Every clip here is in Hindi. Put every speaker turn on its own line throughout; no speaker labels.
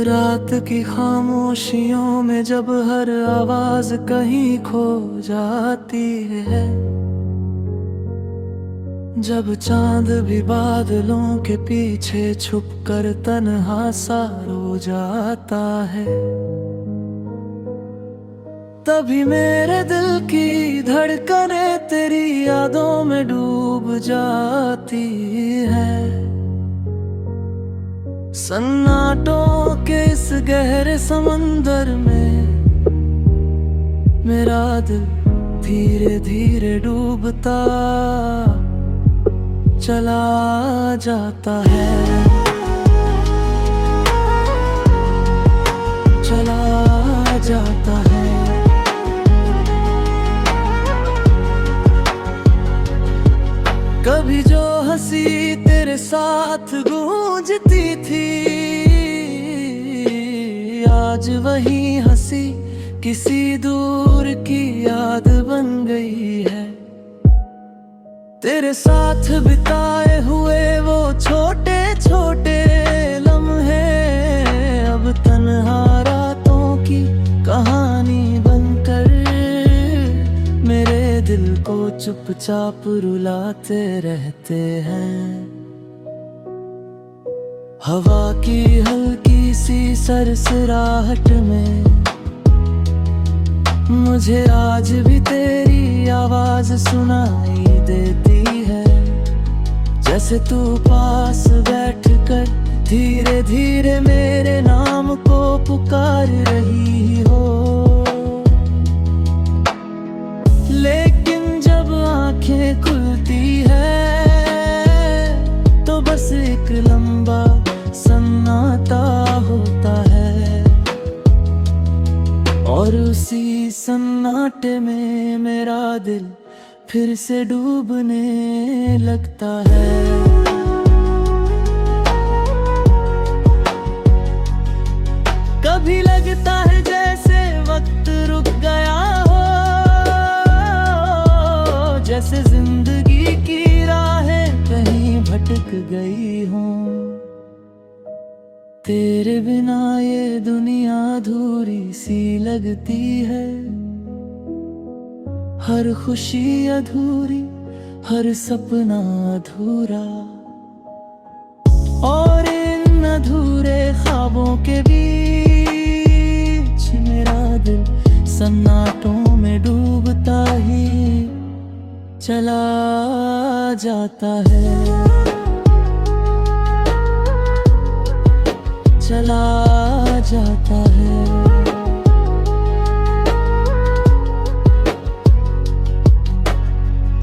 रात की खामोशियों में जब हर आवाज कहीं खो जाती है, जब चांद भी बादलों के पीछे छुपकर तन्हा सा रो जाता है, तभी मेरे दिल की धड़कनें तेरी यादों में डूब जाती है। सन्नाटों के इस गहरे समंदर में मेरा दिल धीरे धीरे डूबता चला जाता है, चला जाता है। कभी जो हंसी तेरे साथ गूंजती थी, आज वही हंसी किसी दूर की याद बन गई है। तेरे साथ बिताए हुए वो छोटे छोटे लम्हे अब तन्हा रातों की कहानी बनकर मेरे दिल को चुपचाप रुलाते रहते हैं। हवा की हल्की सी सरसराहट में मुझे आज भी तेरी आवाज सुनाई देती है, जैसे तू पास बैठकर धीरे धीरे मेरे नाम को पुकार रही हो। लेकिन जब आंखें खुलती है तो बस एक लंबा सन्नाटा होता है, और उसी सन्नाटे में मेरा दिल फिर से डूबने लगता है। कभी लगता है जैसे वक्त रुक गया हो, जैसे जिंदगी की राहें कहीं भटक गई हो। तेरे बिना ये दुनिया अधूरी सी लगती है, हर खुशी अधूरी, हर सपना अधूरा, और इन अधूरे ख्वाबों के बीच मेरा दिल सन्नाटों में डूबता ही चला जाता है, चला जाता है।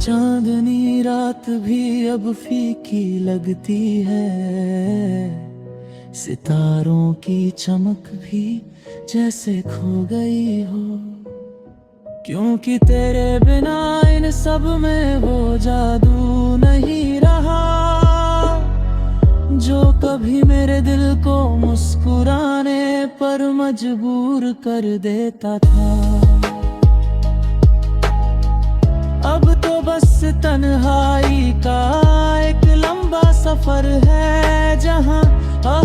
चांदनी रात भी अब फीकी लगती है, सितारों की चमक भी जैसे खो गई हो, क्योंकि तेरे बिना इन सब में वो जादू नहीं रहा जो कभी मेरे दिल को मुस्कुराने पर मजबूर कर देता था। अब तो बस तन्हाई का एक लंबा सफर है, जहां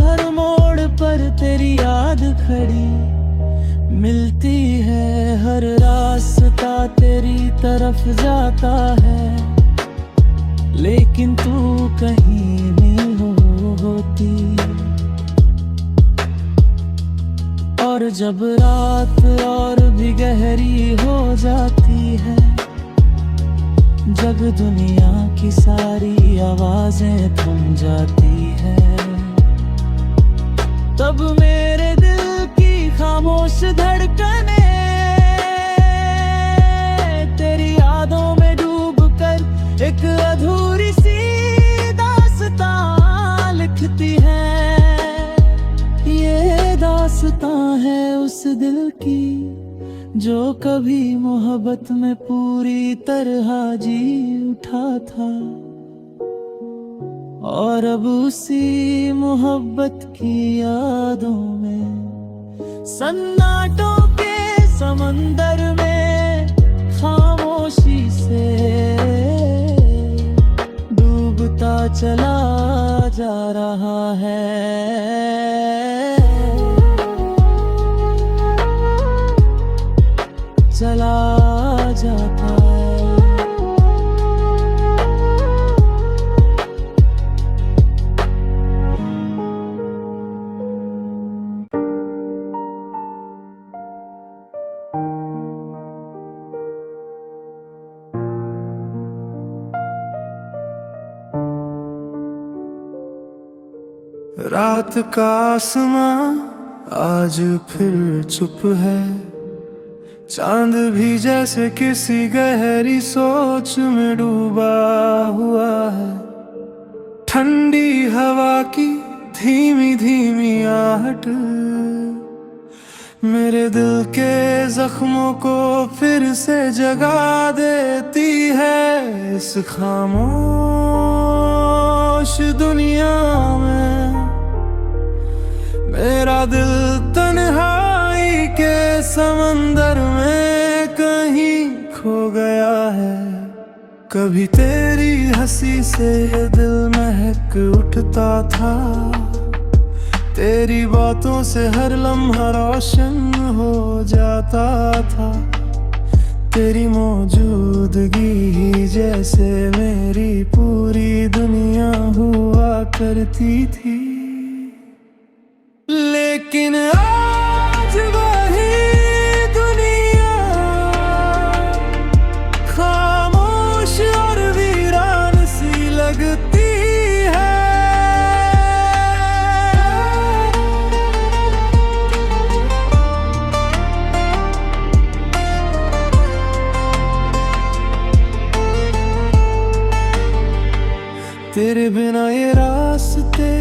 हर मोड़ पर तेरी याद खड़ी मिलती है। हर रास्ता तेरी तरफ जाता है, लेकिन तू कहीं नहीं होती। और जब रात और भी गहरी हो जाती है, जब दुनिया की सारी आवाजें थम जाती है, तब मेरे दिल की खामोश धड़कनें तेरी यादों में डूबकर एक अधूरी सी दास्तां लिखती है। ये दास्तां है उस दिल की जो कभी मोहब्बत में पूरी तरह जी उठा था, और अब उसी मोहब्बत की यादों में सन्नाटों के समंदर में खामोशी से डूबता चला जा रहा है। रात का आसमां आज फिर चुप है, चांद भी जैसे किसी गहरी सोच में डूबा हुआ है। ठंडी हवा की धीमी धीमी आहट मेरे दिल के जख्मों को फिर से जगा देती है। इस खामोश दुनिया में मेरा दिल तन्हाई के समंदर में कहीं खो गया है। कभी तेरी हंसी से दिल महक उठता था, तेरी बातों से हर लम्हा रोशन हो जाता था। तेरी मौजूदगी ही जैसे मेरी पूरी दुनिया हुआ करती थी। लेकिन आज वही दुनिया खामोश और वीरान सी लगती है। तेरे बिना ये रास्ते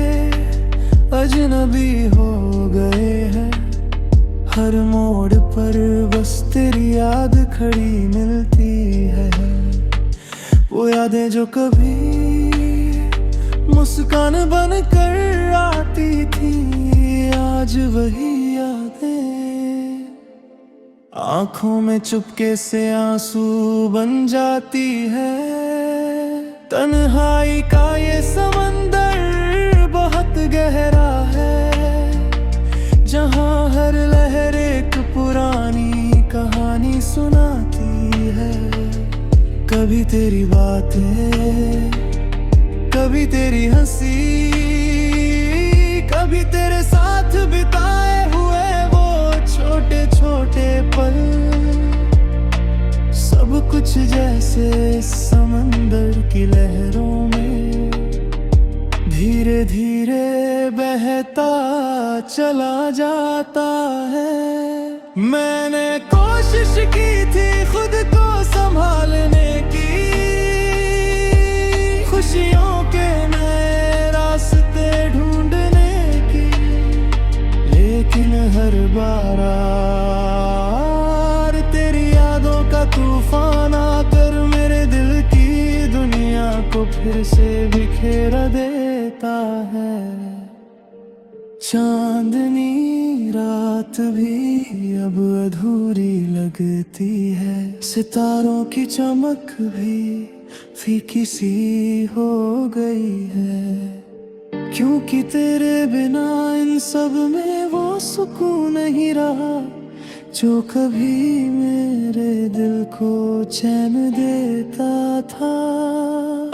अजनबी हो गए हैं। हर मोड़ पर बस तेरी याद खड़ी मिलती है। वो यादें जो कभी मुस्कान बनकर आती थी, आज वही यादें आंखों में चुपके से आंसू बन जाती है। तन्हाई का ये समंदर बहुत गहरा है, जहाँ हर लहर एक पुरानी कहानी सुनाती है। कभी तेरी बातें, कभी तेरी हंसी, कभी तेरे साथ बिताए हुए वो छोटे छोटे पल, सब कुछ जैसे समंदर की लहरों में धीरे धीरे बहता चला जाता है। मैंने कोशिश की थी खुद को संभालने की, खुशियों के नए रास्ते ढूंढने की, लेकिन हर बार तेरी यादों का तूफान आकर मेरे दिल की दुनिया को फिर से बिखेर देता है। चांदनी रात भी अब अधूरी लगती है, सितारों की चमक भी फीकी सी हो गई है। क्योंकि तेरे बिना इन सब में वो सुकून नहीं रहा जो कभी मेरे दिल को चैन देता था।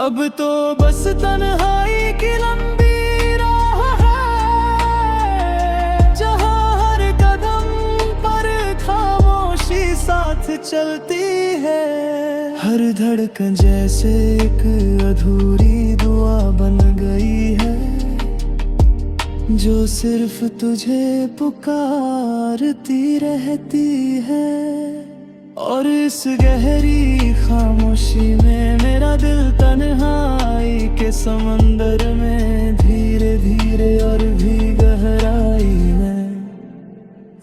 अब तो बस तन्हाई की लंबी राह है, जहाँ हर कदम पर खामोशी साथ चलती है। हर धड़कन जैसे एक अधूरी दुआ बन गई है, जो सिर्फ तुझे पुकारती रहती है। और इस गहरी खामोशी में मेरा दिल तन्हाई के समंदर में धीरे धीरे और भी गहराई में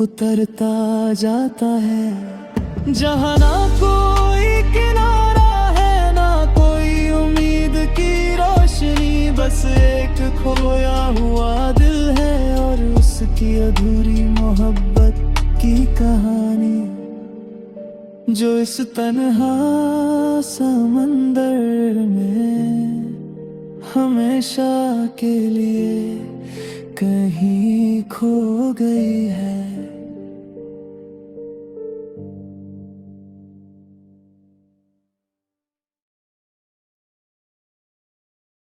उतरता जाता है। जहाँ ना कोई किनारा है, ना कोई उम्मीद की रोशनी, बस एक खोया हुआ दिल है और उसकी अधूरी मोहब्बत की कहानी, जो इस तन्हा समंदर में हमेशा के लिए कहीं खो गई है।